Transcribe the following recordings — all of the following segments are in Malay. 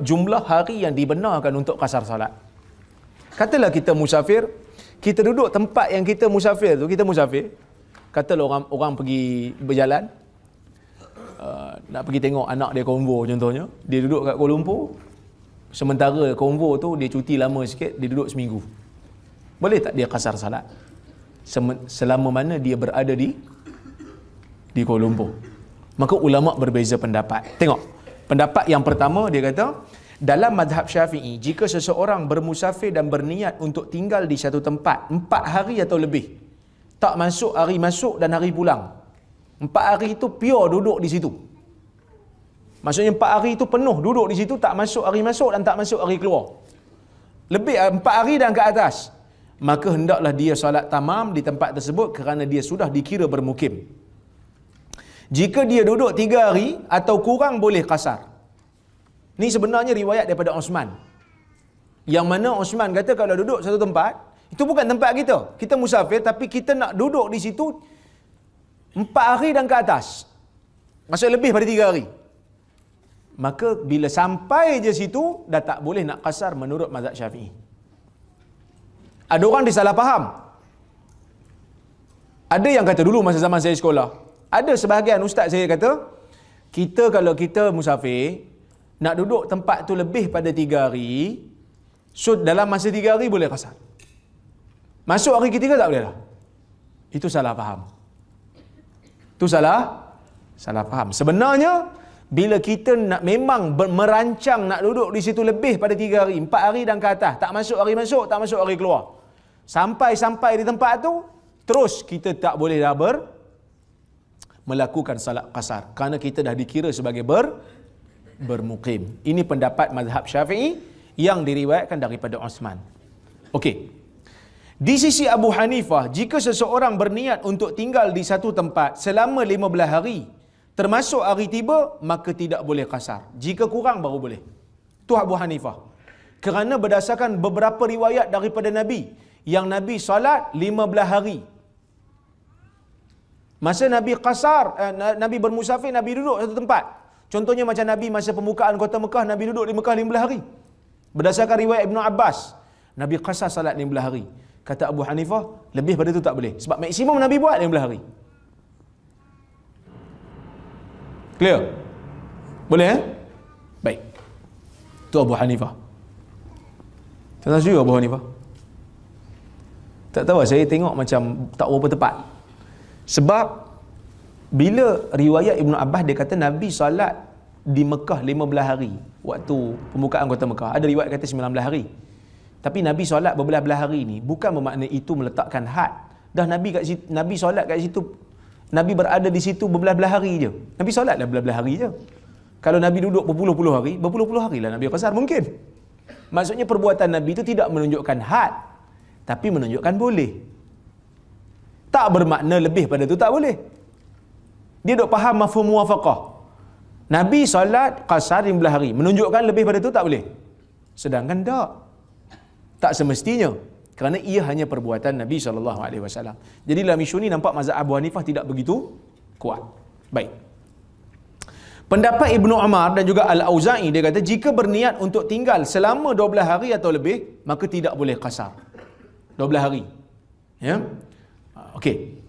jumlah hari yang dibenarkan untuk qasar salat. Katalah kita musafir, kita duduk tempat yang kita musafir tu, kita musafir. Katalah orang pergi berjalan, nak pergi tengok anak dia konvo contohnya, dia duduk kat Kuala Lumpur, sementara konvo tu dia cuti lama sikit, dia duduk seminggu. Boleh tak dia qasar salat? Selama mana dia berada di Kuala Lumpur. Maka ulama berbeza pendapat. Tengok, pendapat yang pertama dia kata, dalam mazhab Syafi'i, jika seseorang bermusafir dan berniat untuk tinggal di satu tempat 4 hari atau lebih, tak masuk hari masuk dan hari pulang, 4 hari itu pure duduk di situ. Maksudnya 4 hari itu penuh duduk di situ, tak masuk hari masuk dan tak masuk hari keluar. Lebih 4 hari dan ke atas, maka hendaklah dia solat tamam di tempat tersebut kerana dia sudah dikira bermukim. Jika dia duduk 3 hari atau kurang boleh qasar. Ni sebenarnya riwayat daripada Osman. Yang mana Osman kata kalau duduk satu tempat, itu bukan tempat kita. Kita musafir tapi kita nak duduk di situ 4 hari dan ke atas. Maksudnya lebih pada 3 hari. Maka bila sampai je situ, dah tak boleh nak qasar menurut mazhab Syafi'i. Ada orang disalah faham. Ada yang kata dulu masa zaman saya sekolah, ada sebahagian ustaz saya kata, kita kalau kita musafir, nak duduk tempat tu lebih pada 3 hari, so dalam masa 3 hari boleh qasar. Masuk hari ketiga tak boleh lah. Itu salah faham. Itu salah faham. Sebenarnya, bila kita nak memang merancang nak duduk di situ lebih pada 3 hari, 4 hari dan ke atas, tak masuk hari masuk, tak masuk hari keluar, sampai di tempat tu, terus kita tak boleh dah melakukan salat qasar kerana kita dah dikira sebagai bermukim. Ini pendapat mazhab Syafi'i yang diriwayatkan daripada Osman. Okey. Di sisi Abu Hanifah, jika seseorang berniat untuk tinggal di satu tempat selama 15 hari, termasuk hari tiba, maka tidak boleh qasar. Jika kurang baru boleh. Itu Abu Hanifah. Kerana berdasarkan beberapa riwayat daripada Nabi, yang Nabi salat 15 hari. Masa Nabi qasar, Nabi bermusafir, Nabi duduk satu tempat. Contohnya macam Nabi masa pembukaan kota Mekah, Nabi duduk di Mekah 15 hari. Berdasarkan riwayat Ibn Abbas, Nabi qasar salat 15 hari. Kata Abu Hanifah, lebih pada itu tak boleh. Sebab maksimum Nabi buat 15 hari. Clear? Boleh Baik. Itu Abu Hanifah. Tak tahu juga Abu Hanifah. Tak tahu, saya tengok macam tak berapa tepat. Sebab bila riwayat Ibn Abbas dia kata Nabi salat di Mekah 15 hari waktu pembukaan kota Mekah. Ada riwayat kata 19 hari. Tapi Nabi solat berbelah-belah hari ni bukan bermakna itu meletakkan had. Dah Nabi solat kat situ, Nabi berada di situ berbelah-belah hari je. Nabi solat dah berbelah-belah hari je. Kalau Nabi duduk berpuluh-puluh hari lah Nabi qasar mungkin. Maksudnya perbuatan Nabi itu tidak menunjukkan had, tapi menunjukkan boleh. Tak bermakna lebih pada tu tak boleh. Dia duk faham mafhum muwafaqah. Nabi solat qasar 15 hari, menunjukkan lebih pada tu tak boleh. Sedangkan tak semestinya, kerana ia hanya perbuatan Nabi SAW. Jadi dalam isu ni nampak mazhab Abu Hanifah tidak begitu kuat. Baik. Pendapat Ibnu Umar dan juga Al-Auza'i, dia kata jika berniat untuk tinggal selama 12 hari atau lebih, maka tidak boleh qasar. 12 hari. Ya. Okey.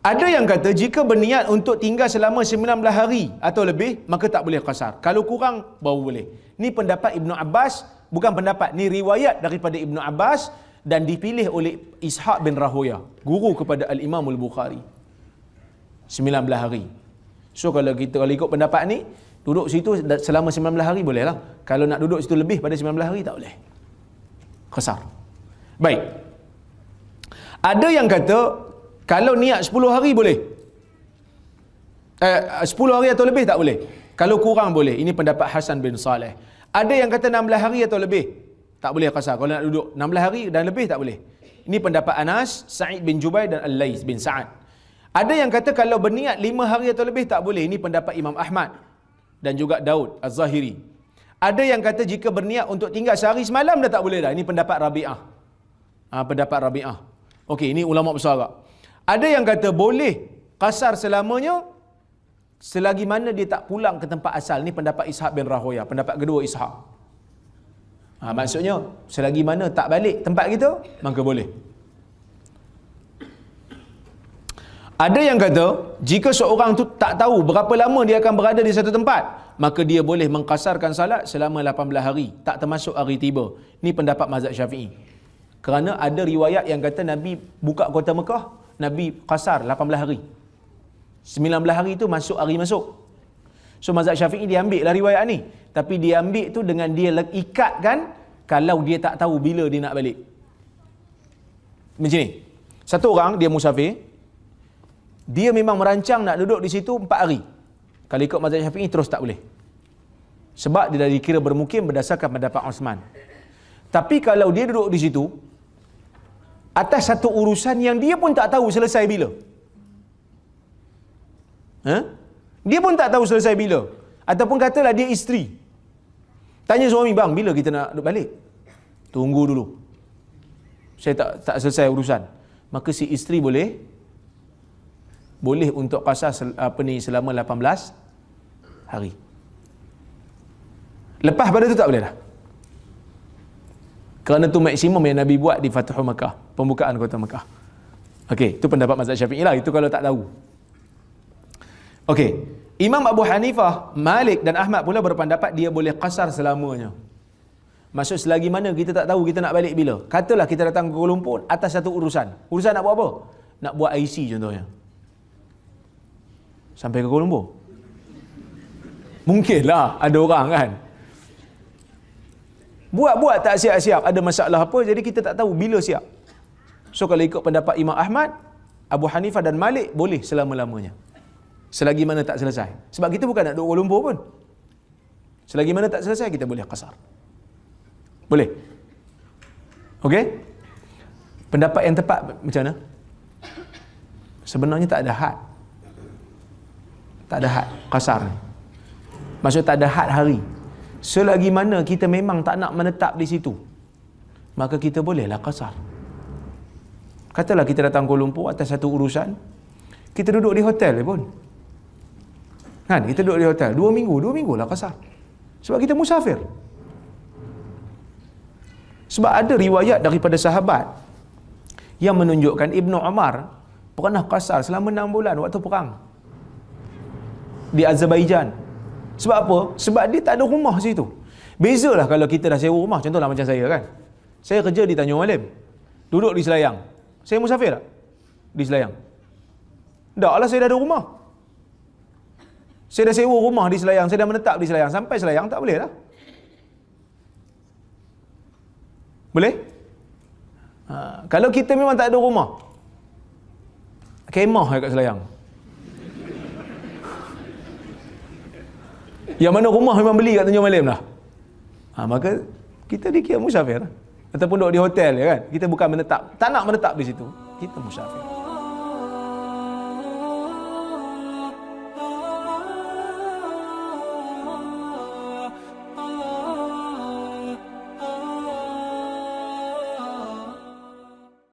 Ada yang kata jika berniat untuk tinggal selama 19 hari atau lebih, maka tak boleh qasar. Kalau kurang baru boleh. Ni pendapat Ibnu Abbas, bukan pendapat, ni riwayat daripada Ibnu Abbas dan dipilih oleh Ishaq bin Rahoyah, guru kepada Al-Imam Al-Bukhari. 19 hari. So kalau ikut pendapat ni, duduk situ selama 19 hari boleh lah. Kalau nak duduk situ lebih pada 19 hari tak boleh. Qasar. Baik. Ada yang kata kalau niat 10 hari boleh. 10 hari atau lebih tak boleh. Kalau kurang boleh. Ini pendapat Hasan bin Saleh. Ada yang kata 16 hari atau lebih tak boleh qasar. Kalau nak duduk 16 hari dan lebih tak boleh. Ini pendapat Anas, Sa'id bin Jubair dan Al-Laits bin Sa'ad. Ada yang kata kalau berniat 5 hari atau lebih tak boleh. Ini pendapat Imam Ahmad dan juga Daud Az-Zahiri. Ada yang kata jika berniat untuk tinggal sehari semalam dah tak boleh dah. Ini pendapat Rabi'ah. Pendapat Rabi'ah. Okey, ini ulama besar agak. Ada yang kata boleh qasar selamanya selagi mana dia tak pulang ke tempat asal. Ni pendapat Ishaq bin Rahoyah, pendapat kedua Ishaq. Maksudnya selagi mana tak balik tempat kita, maka boleh. Ada yang kata jika seorang tu tak tahu berapa lama dia akan berada di satu tempat, maka dia boleh mengqasarkan salat selama 18 hari, tak termasuk hari tiba. Ini pendapat mazhab Syafi'i. Kerana ada riwayat yang kata Nabi buka kota Mekah, Nabi qasar 18 hari. 19 hari itu masuk hari masuk. So mazhab Syafi'i dia ambil lah riwayat ni, tapi dia ambil tu dengan dia ikatkan kalau dia tak tahu bila dia nak balik. Macam ni. Satu orang dia musafir, dia memang merancang nak duduk di situ 4 hari. Kalau ikut mazhab Syafi'i terus tak boleh. Sebab dia dah dikira bermukim berdasarkan pendapat Osman. Tapi kalau dia duduk di situ atas satu urusan yang dia pun tak tahu selesai bila. Dia pun tak tahu selesai bila. Ataupun katalah dia isteri. Tanya suami, bang, bila kita nak duduk balik? Tunggu dulu. Saya tak selesai urusan. Maka si isteri boleh untuk qasar selama 18 hari. Lepas pada tu tak boleh dah. Kerana tu maksimum yang Nabi buat di Fathu Makkah, pembukaan kota Makkah. Okey, itu pendapat mazhab Syafi'i lah, itu kalau tak tahu. Okey, Imam Abu Hanifah, Malik dan Ahmad pula berpendapat dia boleh qasar selamanya. Maksud selagi mana kita tak tahu kita nak balik bila. Katalah kita datang ke Kuala Lumpur atas satu urusan. Urusan nak buat apa? Nak buat IC contohnya. Sampai ke Kuala Lumpur. Mungkinlah ada orang kan. Buat tak siap-siap, ada masalah apa, jadi kita tak tahu bila siap. So kalau ikut pendapat Imam Ahmad, Abu Hanifah dan Malik, boleh selama-lamanya. Selagi mana tak selesai. Sebab kita bukan nak duduk Kuala Lumpur pun. Selagi mana tak selesai, kita boleh qasar. Boleh. Okey? Pendapat yang tepat macam mana? Sebenarnya tak ada had. Tak ada had qasar ni. Maksud tak ada had hari. Selagi mana kita memang tak nak menetap di situ, maka kita bolehlah qasar. Katalah kita datang Kuala Lumpur atas satu urusan, kita duduk di hotel pun. Kan, kita duduk di hotel 2 minggu lah qasar. Sebab kita musafir. Sebab ada riwayat daripada sahabat yang menunjukkan Ibnu Umar pernah qasar selama 6 bulan waktu perang di Azerbaijan. Sebab apa? Sebab dia tak ada rumah situ. Bezalah kalau kita dah sewa rumah. Contohlah macam saya kan. Saya kerja di Tanjung Malim, duduk di Selayang. Saya musafir tak? Di Selayang. Tak lah, saya dah ada rumah. Saya dah sewa rumah di Selayang, saya dah menetap di Selayang. Sampai Selayang tak boleh lah. Boleh? Kalau kita memang tak ada rumah, kemah kat Selayang. Yang mana rumah memang beli kat Tanjung Malim lah. Maka kita dikira musafir. Ataupun duduk di hotel, ya kan? Kita bukan menetap, tak nak menetap di situ, kita musafir.